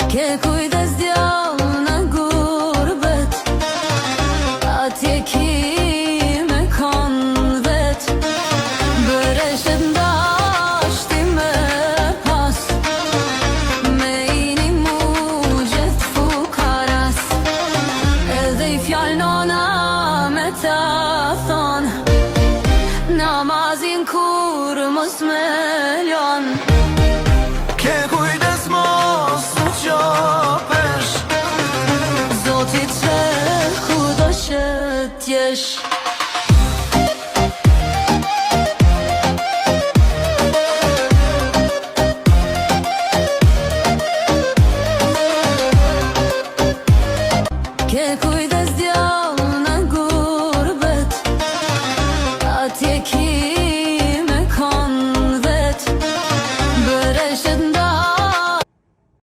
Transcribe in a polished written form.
Ke kujdes djallë në gurbet, atje ki me kanë vet. Bëreshet ndashti me pas, me ini mu gjithë fukaras. Edhe i fjall nona me ta thon, namazin kur mos me ljon. Ke kujdes mos u qapesh, Zotit që kudo që t'jesh.